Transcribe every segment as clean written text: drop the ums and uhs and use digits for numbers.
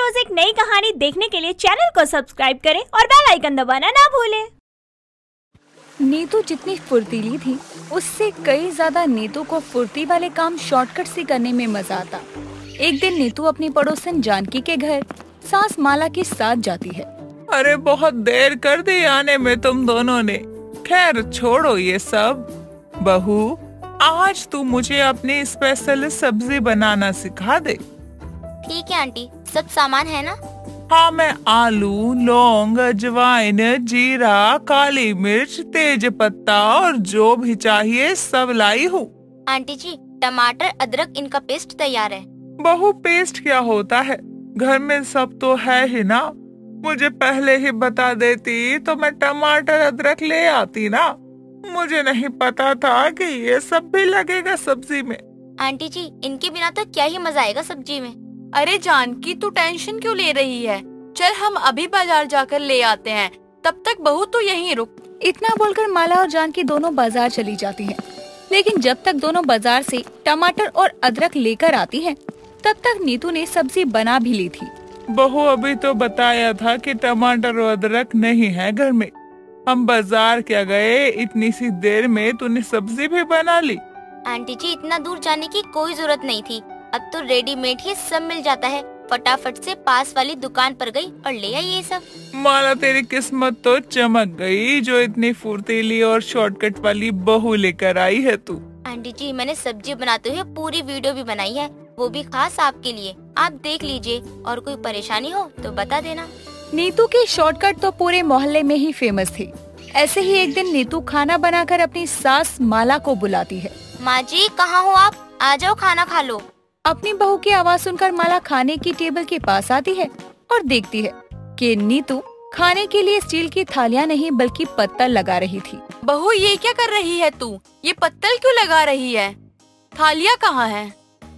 रोज एक नई कहानी देखने के लिए चैनल को सब्सक्राइब करें और बेल आइकन दबाना ना भूलें। नीतू जितनी फुर्तीली थी उससे कई ज्यादा नीतू को फुर्ती वाले काम शॉर्टकट से करने में मजा आता। एक दिन नीतू अपनी पड़ोसन जानकी के घर सास माला के साथ जाती है। अरे बहुत देर कर दी आने में तुम दोनों ने। खैर छोड़ो ये सब। बहू, आज तू मुझे अपनी स्पेशल सब्जी बनाना सिखा दे। ठीक है आंटी, सब सामान है ना? हाँ, मैं आलू, लौंग, अजवाइन, जीरा, काली मिर्च, तेज पत्ता और जो भी चाहिए सब लाई हूँ। आंटी जी, टमाटर अदरक इनका पेस्ट तैयार है। बहू, पेस्ट क्या होता है? घर में सब तो है ही ना। मुझे पहले ही बता देती तो मैं टमाटर अदरक ले आती ना। मुझे नहीं पता था कि ये सब भी लगेगा सब्जी में। आंटी जी, इनके बिना तो क्या ही मजा आएगा सब्जी में। अरे जानकी, तू टेंशन क्यों ले रही है? चल हम अभी बाजार जाकर ले आते हैं, तब तक बहू तू यहीं रुक। इतना बोलकर माला और जानकी दोनों बाजार चली जाती हैं। लेकिन जब तक दोनों बाजार से टमाटर और अदरक लेकर आती हैं, तब तक नीतू ने सब्जी बना भी ली थी। बहू, अभी तो बताया था कि टमाटर और अदरक नहीं है घर में। हम बाजार क्या गए, इतनी सी देर में तूने सब्जी भी बना ली। आंटी जी, इतना दूर जाने की कोई जरूरत नहीं थी। अब तो रेडीमेड ही सब मिल जाता है। फटाफट से पास वाली दुकान पर गई और ले आई ये सब। माला, तेरी किस्मत तो चमक गई जो इतनी फुर्तीली और शॉर्टकट वाली बहू लेकर आई है तू। आंटी जी, मैंने सब्जी बनाते हुए पूरी वीडियो भी बनाई है, वो भी खास आपके लिए। आप देख लीजिए और कोई परेशानी हो तो बता देना। नीतू की शॉर्टकट तो पूरे मोहल्ले में ही फेमस थी। ऐसे ही एक दिन नीतू खाना बनाकर अपनी सास माला को बुलाती है। माँ जी, कहाँ हो आप? आ जाओ, खाना खा लो। अपनी बहू की आवाज सुनकर माला खाने की टेबल के पास आती है और देखती है कि नीतू खाने के लिए स्टील की थालियां नहीं बल्कि पत्तल लगा रही थी। बहू, ये क्या कर रही है तू? ये पत्तल क्यों लगा रही है? थालियाँ कहाँ है?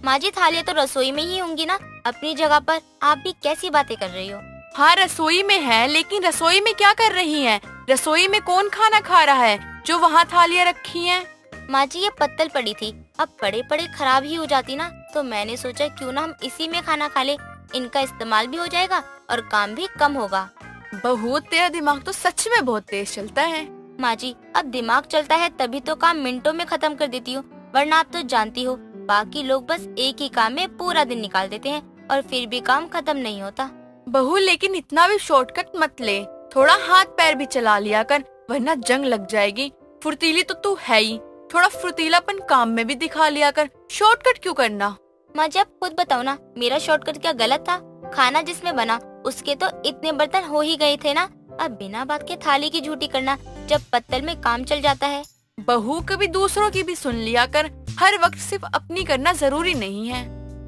माँ जी, थालियाँ तो रसोई में ही होंगी ना, अपनी जगह पर। आप भी कैसी बातें कर रही हो? हाँ, रसोई में है, लेकिन रसोई में क्या कर रही हैं? रसोई में कौन खाना खा रहा है जो वहाँ थालियाँ रखी हैं? माँ जी, ये पत्तल पड़ी थी, अब पड़े पड़े खराब ही हो जाती ना, तो मैंने सोचा क्यों ना हम इसी में खाना खा ले। इनका इस्तेमाल भी हो जाएगा और काम भी कम होगा। बहू, तेरा दिमाग तो सच में बहुत तेज चलता है। माँ जी, अब दिमाग चलता है तभी तो काम मिनटों में खत्म कर देती हूँ, वरना आप तो जानती हो बाकी लोग बस एक ही काम में पूरा दिन निकाल देते हैं और फिर भी काम खत्म नहीं होता। बहू, लेकिन इतना भी शॉर्टकट मत ले, थोड़ा हाथ पैर भी चला लिया कर, वरना जंग लग जाएगी। फुर्तीली तो तू है ही, थोड़ा फुर्तीलापन काम में भी दिखा लिया कर। शॉर्टकट क्यों करना? माँ जी, आप खुद बताओ ना, मेरा शॉर्टकट क्या गलत था? खाना जिसमें बना उसके तो इतने बर्तन हो ही गए थे ना। अब बिना बात के थाली की झूठी करना, जब पत्तल में काम चल जाता है। बहू, कभी दूसरों की भी सुन लिया कर, हर वक्त सिर्फ अपनी करना जरूरी नहीं है।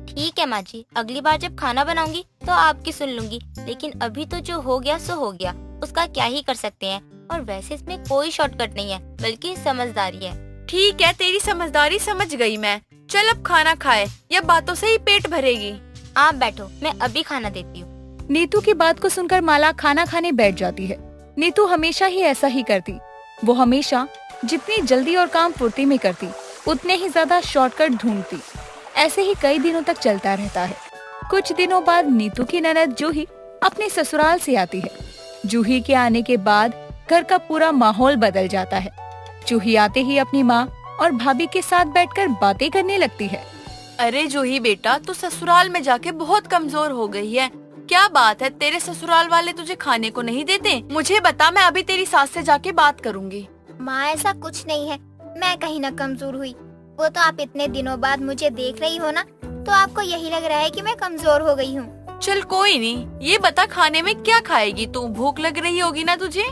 ठीक है माँ जी, अगली बार जब खाना बनाऊंगी तो आपकी सुन लूंगी, लेकिन अभी तो जो हो गया सो हो गया, उसका क्या ही कर सकते हैं। और वैसे इसमें कोई शॉर्टकट नहीं है, बल्कि समझदारी है। ठीक है, तेरी समझदारी समझ गई मैं। चल अब खाना खाए, या बातों से ही पेट भरेगी। आप बैठो, मैं अभी खाना देती हूँ। नीतू की बात को सुनकर माला खाना खाने बैठ जाती है। नीतू हमेशा ही ऐसा ही करती। वो हमेशा जितनी जल्दी और काम फुर्ती में करती, उतने ही ज्यादा शॉर्टकट ढूंढती। ऐसे ही कई दिनों तक चलता रहता है। कुछ दिनों बाद नीतू की ननद जूही अपने ससुराल से आती है। जूही के आने के बाद घर का पूरा माहौल बदल जाता है। जूही आते ही अपनी माँ और भाभी के साथ बैठकर बातें करने लगती है। अरे जूही बेटा, तू ससुराल में जाके बहुत कमजोर हो गई है। क्या बात है, तेरे ससुराल वाले तुझे खाने को नहीं देते? मुझे बता, मैं अभी तेरी सास से जाके बात करूँगी। माँ, ऐसा कुछ नहीं है, मैं कहीं न कमजोर हुई। वो तो आप इतने दिनों बाद मुझे देख रही हो ना, तो आपको यही लग रहा है कि मैं कमजोर हो गई हूँ। चल कोई नहीं, ये बता खाने में क्या खाएगी तू? भूख लग रही होगी ना तुझे?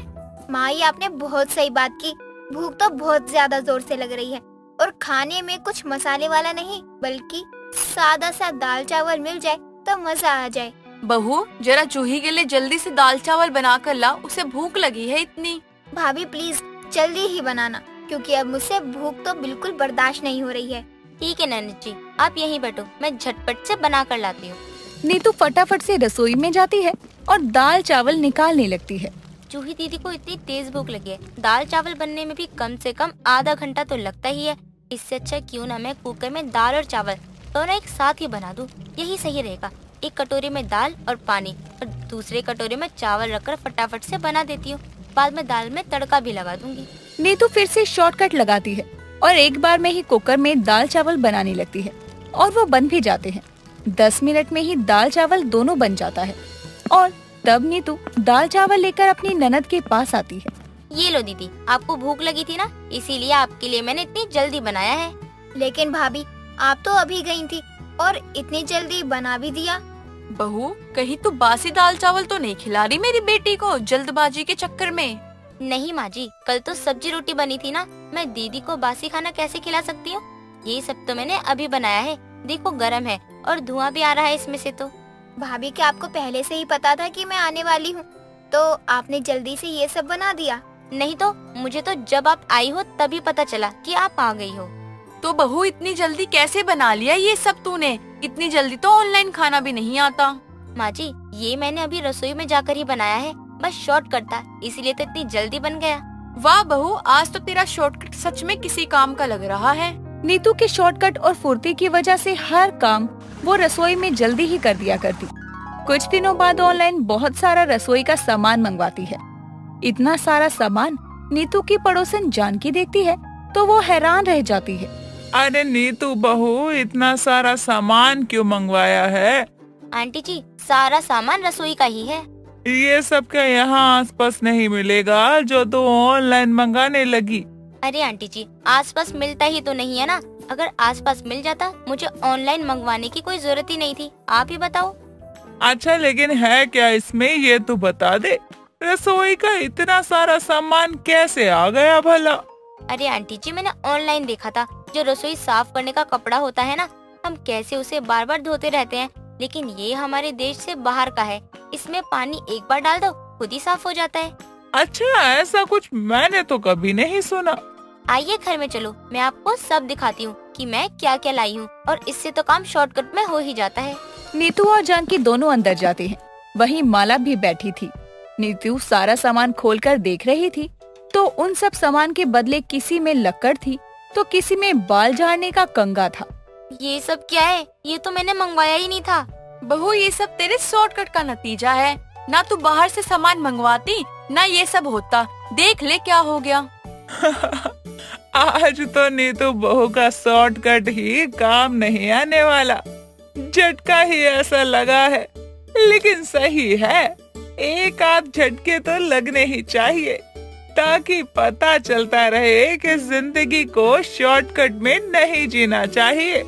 माँ, ये आपने बहुत सही बात की। भूख तो बहुत ज्यादा जोर से लग रही है, और खाने में कुछ मसाले वाला नहीं बल्कि सादा सा दाल चावल मिल जाए तो मजा आ जाए। बहू, जरा जूही के लिए जल्दी से दाल चावल बना कर ला, उसे भूख लगी है इतनी। भाभी प्लीज जल्दी ही बनाना, क्योंकि अब मुझसे भूख तो बिल्कुल बर्दाश्त नहीं हो रही है। ठीक है ननद जी, आप यहीं बैठो, मैं झटपट से बना कर लाती हूँ। नीतू फटाफट से रसोई में जाती है और दाल चावल निकालने लगती है। जूही दीदी को इतनी तेज भूख लगी है, दाल चावल बनने में भी कम से कम आधा घंटा तो लगता ही है। इससे अच्छा क्यों ना मैं कुकर में दाल और चावल दोनों एक साथ ही बना दूं, यही सही रहेगा। एक कटोरी में दाल और पानी और दूसरे कटोरी में चावल रखकर फटाफट से बना देती हूँ। बाद में दाल में तड़का भी लगा दूंगी। नीतू फिर से शॉर्टकट लगाती है और एक बार में ही कुकर में दाल चावल बनाने लगती है और वो बन भी जाते हैं। 10 मिनट में ही दाल चावल दोनों बन जाता है और तब नीतू दाल चावल लेकर अपनी ननद के पास आती है। ये लो दीदी, आपको भूख लगी थी ना, इसीलिए आपके लिए मैंने इतनी जल्दी बनाया है। लेकिन भाभी, आप तो अभी गई थी और इतनी जल्दी बना भी दिया। बहू, कहीं तू बासी दाल चावल तो नहीं खिला रही मेरी बेटी को जल्दबाजी के चक्कर में? नहीं माँ जी, कल तो सब्जी रोटी बनी थी ना, मैं दीदी को बासी खाना कैसे खिला सकती हूँ। ये सब तो मैंने अभी बनाया है, देखो गरम है और धुआं भी आ रहा है इसमें से। तो भाभी, क्या आपको पहले से ही पता था कि मैं आने वाली हूँ, तो आपने जल्दी से ये सब बना दिया? नहीं तो मुझे तो जब आप आई हो तभी पता चला कि आप आ गई हो। तो बहू, इतनी जल्दी कैसे बना लिया ये सब तूने? इतनी जल्दी तो ऑनलाइन खाना भी नहीं आता। माँ जी, ये मैंने अभी रसोई में जाकर ही बनाया है, बस शॉर्टकट था, इसीलिए तो इतनी जल्दी बन गया। वाह बहू, आज तो तेरा शॉर्टकट सच में किसी काम का लग रहा है। नीतू के शॉर्टकट और फुर्ती की वजह से हर काम वो रसोई में जल्दी ही कर दिया करती। कुछ दिनों बाद ऑनलाइन बहुत सारा रसोई का सामान मंगवाती है। इतना सारा सामान नीतू की पड़ोसन जानकी देखती है तो वो हैरान रह जाती है। अरे नीतू बहू, इतना सारा सामान क्यों मंगवाया है? आंटी जी, सारा सामान रसोई का ही है। ये सब क्या यहाँ आसपास नहीं मिलेगा जो तू ऑनलाइन मंगाने लगी? अरे आंटी जी, आसपास मिलता ही तो नहीं है ना। अगर आसपास मिल जाता मुझे ऑनलाइन मंगवाने की कोई जरूरत ही नहीं थी। आप ही बताओ। अच्छा, लेकिन है क्या इसमें, ये तो बता दे। रसोई का इतना सारा सामान कैसे आ गया भला? अरे आंटी जी, मैंने ऑनलाइन देखा था, जो रसोई साफ करने का कपड़ा होता है ना, हम कैसे उसे बार बार धोते रहते हैं, लेकिन ये हमारे देश से बाहर का है। इसमें पानी एक बार डाल दो, खुद ही साफ हो जाता है। अच्छा, ऐसा कुछ मैंने तो कभी नहीं सुना। आइए घर में चलो, मैं आपको सब दिखाती हूँ कि मैं क्या क्या लाई हूँ, और इससे तो काम शॉर्टकट में हो ही जाता है। नीतू और जानकी दोनों अंदर जाते हैं। वहीं माला भी बैठी थी। नीतू सारा सामान खोलकर देख रही थी तो उन सब सामान के बदले किसी में लक्कड़ थी तो किसी में बाल झाड़ने का कंघा था। ये सब क्या है? ये तो मैंने मंगवाया ही नहीं था। बहू, ये सब तेरे शॉर्टकट का नतीजा है। ना तू बाहर से सामान मंगवाती, ना ये सब होता। देख ले क्या हो गया। आज तो नीतू बहू का शॉर्टकट ही काम नहीं आने वाला। झटका ही ऐसा लगा है, लेकिन सही है। एक आध झटके तो लगने ही चाहिए ताकि पता चलता रहे कि जिंदगी को शॉर्टकट में नहीं जीना चाहिए।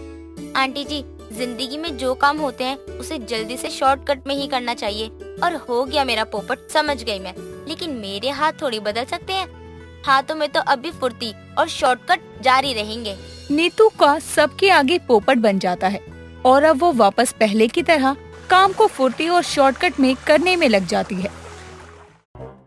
आंटी जी, जिंदगी में जो काम होते हैं उसे जल्दी से शॉर्टकट में ही करना चाहिए। और हो गया मेरा पोपट, समझ गई मैं। लेकिन मेरे हाथ थोड़ी बदल सकते हैं। हाथों में तो अभी फुर्ती और शॉर्टकट जारी रहेंगे। नीतू का सबके आगे पोपट बन जाता है और अब वो वापस पहले की तरह काम को फुर्ती और शॉर्टकट में करने में लग जाती है।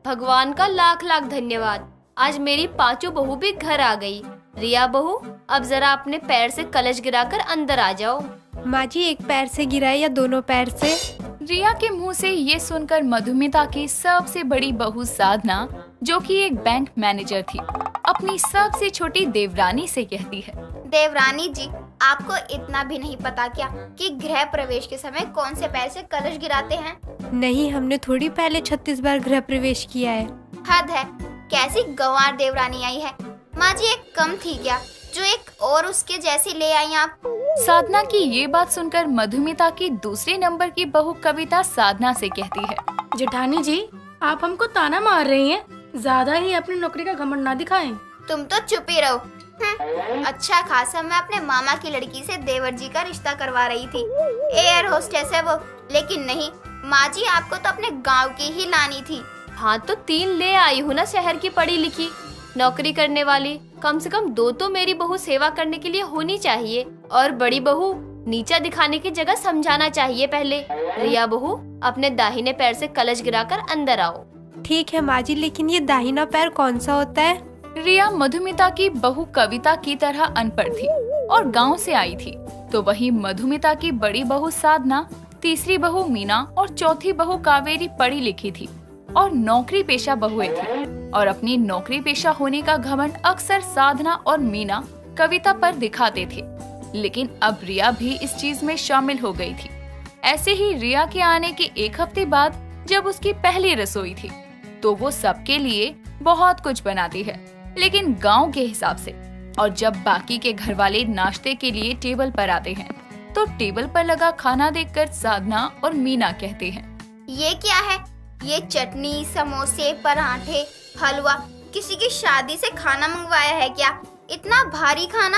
भगवान का लाख लाख धन्यवाद, आज मेरी पांचों बहू भी घर आ गई। रिया बहू, अब जरा अपने पैर से कलश गिराकर अंदर आ जाओ। माँ जी, एक पैर से गिराए या दोनों पैर से? रिया के मुंह से ये सुनकर मधुमिता की सबसे बड़ी बहू साधना, जो कि एक बैंक मैनेजर थी, अपनी सबसे छोटी देवरानी से कहती है, देवरानी जी, आपको इतना भी नहीं पता क्या कि गृह प्रवेश के समय कौन से पैर से कलश गिराते हैं? नहीं, हमने थोड़ी पहले 36 बार गृह प्रवेश किया है। हद है, कैसी गंवार देवरानी आई है। माँ जी, एक कम थी क्या जो एक और उसके जैसी ले आई आप? साधना की ये बात सुनकर मधुमिता की दूसरे नंबर की बहू कविता साधना से कहती है, जेठानी जी, आप हमको ताना मार रही हैं। ज्यादा ही अपनी नौकरी का घमंड ना दिखाएं। तुम तो चुप ही रहो। अच्छा खासा मैं अपने मामा की लड़की से देवर जी का रिश्ता करवा रही थी। एयर होस्टेस है वो, लेकिन नहीं माँ जी, आपको तो अपने गांव की ही लानी थी। हाँ तो 3 ले आई हूँ ना, शहर की पढ़ी लिखी नौकरी करने वाली। कम से कम 2 तो मेरी बहू सेवा करने के लिए होनी चाहिए, और बड़ी बहू नीचा दिखाने की जगह समझाना चाहिए पहले। रिया बहू, अपने दाहिने पैर से कलश गिराकर अंदर आओ। ठीक है माँ जी, लेकिन ये दाहिना पैर कौन सा होता है? रिया मधुमिता की बहू कविता की तरह अनपढ़ थी और गांव से आई थी, तो वही मधुमिता की बड़ी बहू साधना, तीसरी बहू मीना और चौथी बहू कावेरी पढ़ी लिखी थी और नौकरी पेशा बहुएं थी, और अपनी नौकरी पेशा होने का घमंड अक्सर साधना और मीना कविता पर दिखाते थे। लेकिन अब रिया भी इस चीज में शामिल हो गई थी। ऐसे ही रिया के आने के 1 हफ्ते बाद जब उसकी पहली रसोई थी तो वो सबके लिए बहुत कुछ बनाती है, लेकिन गांव के हिसाब से। और जब बाकी के घर वाले नाश्ते के लिए टेबल पर आते हैं तो टेबल पर लगा खाना देखकर साधना और मीना कहते हैं, ये क्या है? ये चटनी, समोसे, पराठे, हलवा, किसी की शादी से खाना मंगवाया है क्या? इतना भारी खाना?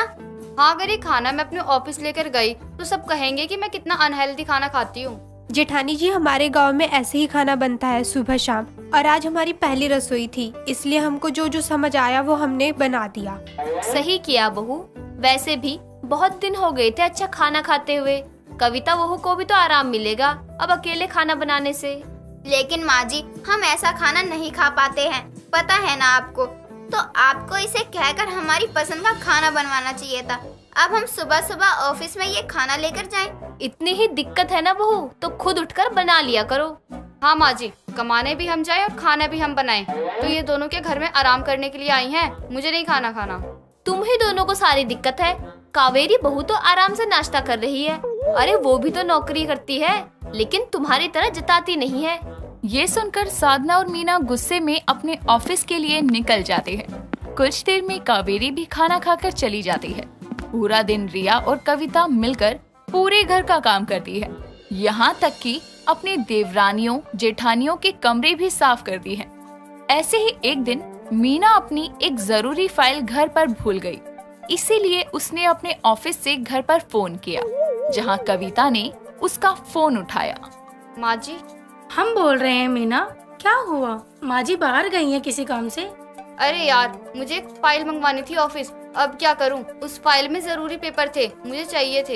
हाँ, अगर ये खाना मैं अपने ऑफिस लेकर गई तो सब कहेंगे कि मैं कितना अनहेल्दी खाना खाती हूँ। जेठानी जी, हमारे गांव में ऐसे ही खाना बनता है सुबह शाम, और आज हमारी पहली रसोई थी, इसलिए हमको जो जो समझ आया वो हमने बना दिया। सही किया बहू। वैसे भी बहुत दिन हो गए थे अच्छा खाना खाते हुए। कविता बहू को भी तो आराम मिलेगा अब अकेले खाना बनाने से। लेकिन माँ जी, हम ऐसा खाना नहीं खा पाते हैं, पता है ना आपको। तो आपको इसे कहकर हमारी पसंद का खाना बनवाना चाहिए था। अब हम सुबह सुबह ऑफिस में ये खाना लेकर जाएं। इतनी ही दिक्कत है ना बहू, तो खुद उठकर बना लिया करो। हाँ माँ जी, कमाने भी हम जाएं और खाना भी हम बनाएं। तो ये दोनों के घर में आराम करने के लिए आई हैं, मुझे नहीं खाना। तुम ही दोनों को सारी दिक्कत है। कावेरी बहू तो आराम से नाश्ता कर रही है, अरे वो भी तो नौकरी करती है, लेकिन तुम्हारी तरह जताती नहीं है। ये सुनकर साधना और मीना गुस्से में अपने ऑफिस के लिए निकल जाते हैं। कुछ देर में कावेरी भी खाना खाकर चली जाती है। पूरा दिन रिया और कविता मिलकर पूरे घर का काम करती है, यहाँ तक कि अपनी देवरानियों जेठानियों के कमरे भी साफ करती है। ऐसे ही एक दिन मीना अपनी एक जरूरी फाइल घर पर भूल गई, इसीलिए उसने अपने ऑफिस से घर पर फोन किया, जहाँ कविता ने उसका फोन उठाया। माँ जी, हम बोल रहे हैं मीना, क्या हुआ? माँ जी बाहर गई हैं किसी काम से? अरे यार, मुझे एक फाइल मंगवानी थी ऑफिस, अब क्या करूं? उस फाइल में जरूरी पेपर थे, मुझे चाहिए थे।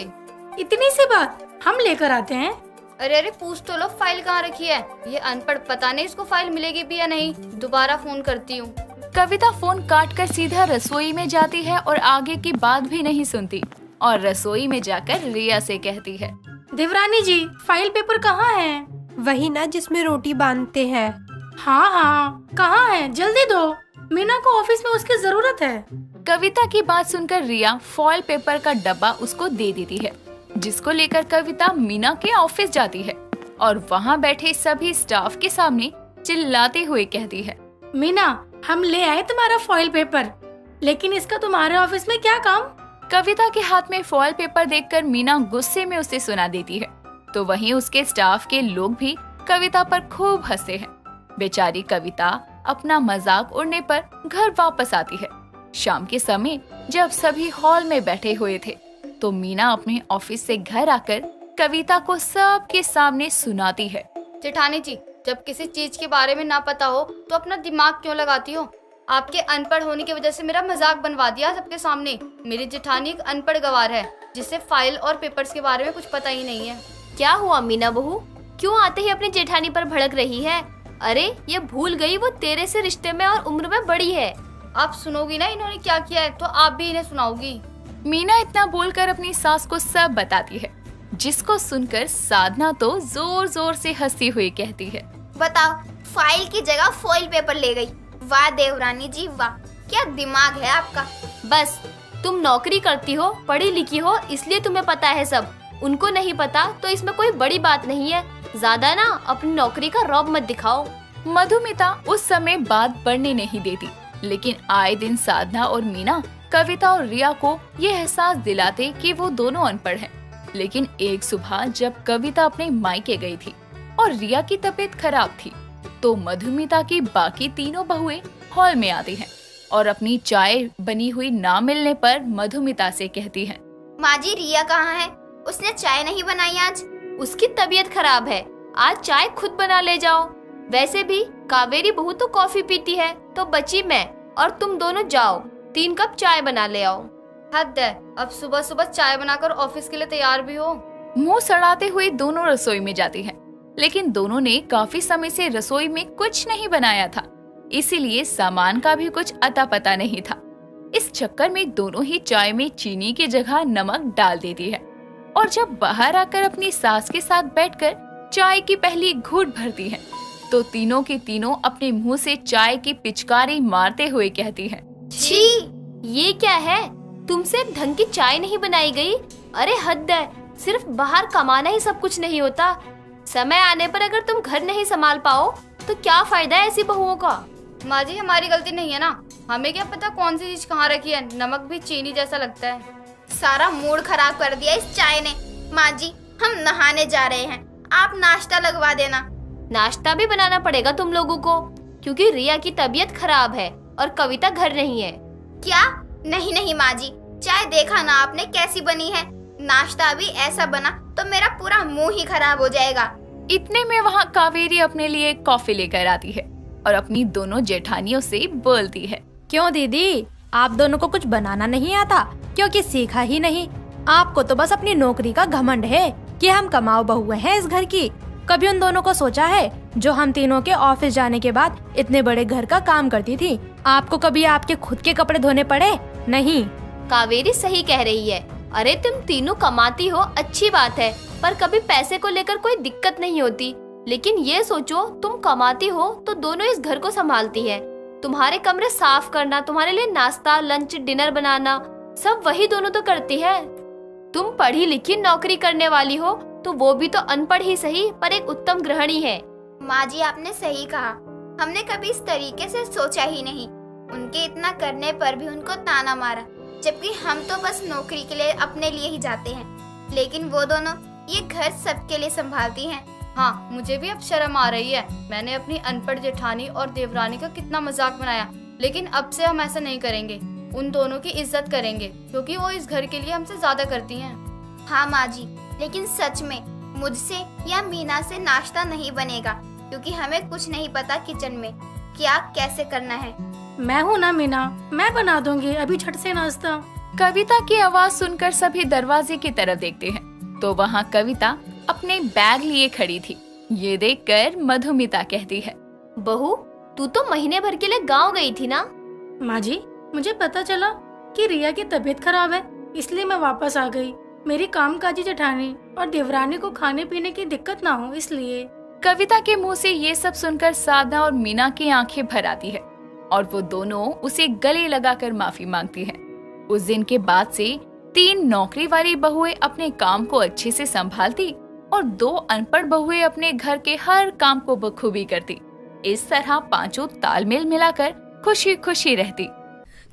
इतनी सी बात, हम लेकर आते हैं। अरे पूछ तो लो फाइल कहाँ रखी है। ये अनपढ़ पता नहीं इसको फाइल मिलेगी भी या नहीं। दोबारा फोन करती हूँ। कविता फोन काटकर सीधा रसोई में जाती है और आगे की बात भी नहीं सुनती और रसोई में जाकर रिया से कहती है, देवरानी जी, फाइल पेपर कहाँ है? वही ना जिसमें रोटी बांधते हैं। हाँ, कहाँ है? जल्दी दो, मीना को ऑफिस में उसकी जरूरत है। कविता की बात सुनकर रिया फॉइल पेपर का डब्बा उसको दे देती है, जिसको लेकर कविता मीना के ऑफिस जाती है और वहाँ बैठे सभी स्टाफ के सामने चिल्लाते हुए कहती है, मीना, हम ले आए तुम्हारा फॉइल पेपर, लेकिन इसका तुम्हारे ऑफिस में क्या काम? कविता के हाथ में फॉइल पेपर देखकर मीना गुस्से में उसे सुना देती है, तो वहीं उसके स्टाफ के लोग भी कविता पर खूब हंसते हैं। बेचारी कविता अपना मजाक उड़ने पर घर वापस आती है। शाम के समय जब सभी हॉल में बैठे हुए थे तो मीना अपने ऑफिस से घर आकर कविता को सबके सामने सुनाती है, जेठानी जी, जब किसी चीज के बारे में ना पता हो तो अपना दिमाग क्यों लगाती हो? आपके अनपढ़ होने की वजह से मेरा मजाक बनवा दिया सबके सामने। मेरी जेठानी एक अनपढ़ गवार है, जिसे फाइल और पेपर्स के बारे में कुछ पता ही नहीं है। क्या हुआ मीना बहू, क्यों आते ही अपनी जेठानी पर भड़क रही है? अरे ये भूल गई वो तेरे से रिश्ते में और उम्र में बड़ी है। आप सुनोगी ना इन्होंने क्या किया है, तो आप भी इन्हें सुनाओगी। मीना इतना बोलकर अपनी सास को सब बताती है, जिसको सुनकर साधना तो जोर जोर से हंसती हुई कहती है, बताओ, फाइल की जगह फॉइल पेपर ले गई। वाह देवरानी जी वाह, क्या दिमाग है आपका। बस तुम नौकरी करती हो, पढ़ी लिखी हो, इसलिए तुम्हें पता है सब। उनको नहीं पता तो इसमें कोई बड़ी बात नहीं है। ज्यादा ना अपनी नौकरी का रौब मत दिखाओ। मधुमिता उस समय बात बढ़ने नहीं देती, लेकिन आए दिन साधना और मीना कविता और रिया को ये एहसास दिलाते कि वो दोनों अनपढ़ हैं। लेकिन एक सुबह जब कविता अपने मायके गई थी और रिया की तबीयत खराब थी, तो मधुमिता की बाकी तीनों बहुएं हॉल में आती हैं और अपनी चाय बनी हुई ना मिलने पर मधुमिता से कहती हैं, माँ जी, रिया कहाँ है? उसने चाय नहीं बनाई आज। उसकी तबीयत खराब है, आज चाय खुद बना ले जाओ। वैसे भी कावेरी बहू तो कॉफी पीती है, तो बची मैं और तुम दोनों जाओ 3 कप चाय बना ले आओ। हद है, अब सुबह सुबह चाय बनाकर ऑफिस के लिए तैयार भी हो। मुंह सड़ाते हुए दोनों रसोई में जाती हैं, लेकिन दोनों ने काफी समय से रसोई में कुछ नहीं बनाया था, इसीलिए सामान का भी कुछ अता पता नहीं था। इस चक्कर में दोनों ही चाय में चीनी की जगह नमक डाल देती है और जब बाहर आकर अपनी सास के साथ बैठकर चाय की पहली घूंट भरती है, तो तीनों के तीनों अपने मुंह से चाय की पिचकारी मारते हुए कहती हैं, छी, ये क्या है? तुमसे ढंग की चाय नहीं बनाई गई? अरे हद है, सिर्फ बाहर कमाना ही सब कुछ नहीं होता। समय आने पर अगर तुम घर नहीं संभाल पाओ तो क्या फायदा है ऐसी बहुओं का। माँ जी हमारी गलती नहीं है ना, हमें क्या पता कौन सी चीज कहाँ रखी है, नमक भी चीनी जैसा लगता है। सारा मूड खराब कर दिया इस चाय ने। माँ जी हम नहाने जा रहे हैं, आप नाश्ता लगवा देना। नाश्ता भी बनाना पड़ेगा तुम लोगों को, क्योंकि रिया की तबीयत खराब है और कविता घर नहीं है। क्या? नहीं नहीं माँ जी, चाय देखा ना आपने कैसी बनी है, नाश्ता भी ऐसा बना तो मेरा पूरा मुंह ही खराब हो जाएगा। इतने में वहाँ कावेरी अपने लिए कॉफी लेकर आती है और अपनी दोनों जेठानियों से बोलती है, क्यों दीदी, आप दोनों को कुछ बनाना नहीं आता? क्योंकि सीखा ही नहीं। आपको तो बस अपनी नौकरी का घमंड है कि हम कमाऊ बहुएं हैं इस घर की। कभी उन दोनों को सोचा है जो हम तीनों के ऑफिस जाने के बाद इतने बड़े घर का काम करती थी? आपको कभी आपके खुद के कपड़े धोने पड़े? नहीं। कावेरी सही कह रही है। अरे तुम तीनों कमाती हो अच्छी बात है, पर कभी पैसे को लेकर कोई दिक्कत नहीं होती। लेकिन ये सोचो, तुम कमाती हो तो दोनों इस घर को संभालती है। तुम्हारे कमरे साफ करना, तुम्हारे लिए नाश्ता, लंच, डिनर बनाना सब वही दोनों तो करती है। तुम पढ़ी लिखी नौकरी करने वाली हो तो वो भी तो अनपढ़ ही सही पर एक उत्तम गृहिणी है। माँ जी आपने सही कहा, हमने कभी इस तरीके से सोचा ही नहीं। उनके इतना करने पर भी उनको ताना मारा, जबकि हम तो बस नौकरी के लिए अपने लिए ही जाते हैं, लेकिन वो दोनों ये घर सबके लिए संभालती हैं। हाँ मुझे भी अब शर्म आ रही है, मैंने अपनी अनपढ़ जेठानी और देवरानी का कितना मजाक बनाया, लेकिन अब से हम ऐसा नहीं करेंगे। उन दोनों की इज्जत करेंगे क्योंकि वो इस घर के लिए हमसे ज्यादा करती हैं। हाँ माँ जी, लेकिन सच में मुझसे या मीना से नाश्ता नहीं बनेगा, क्योंकि हमें कुछ नहीं पता किचन में क्या कैसे करना है। मैं हूँ ना मीना, मैं बना दूंगी अभी झट से नाश्ता। कविता की आवाज सुनकर सभी दरवाजे की तरफ देखते हैं तो वहाँ कविता अपने बैग लिए खड़ी थी। ये देखकर मधुमिता कहती है, बहू तू तो महीने भर के लिए गांव गई थी ना? माँ जी मुझे पता चला कि रिया की तबीयत खराब है, इसलिए मैं वापस आ गई। मेरी कामकाजी जेठानी और देवरानी को खाने पीने की दिक्कत ना हो इसलिए। कविता के मुंह से ये सब सुनकर साधना और मीना की आंखें भर आती है और वो दोनों उसे गले लगाकर माफी मांगती हैं। उस दिन के बाद से 3 नौकरी वाली बहुएं अपने काम को अच्छे से संभालती और 2 अनपढ़ बहुएं अपने घर के हर काम को बखूबी करती। इस तरह पांचों तालमेल मिलाकर खुशी खुशी रहती।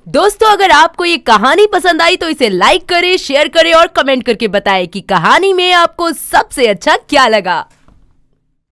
दोस्तों अगर आपको ये कहानी पसंद आई तो इसे लाइक करें, शेयर करें और कमेंट करके बताएं कि कहानी में आपको सबसे अच्छा क्या लगा।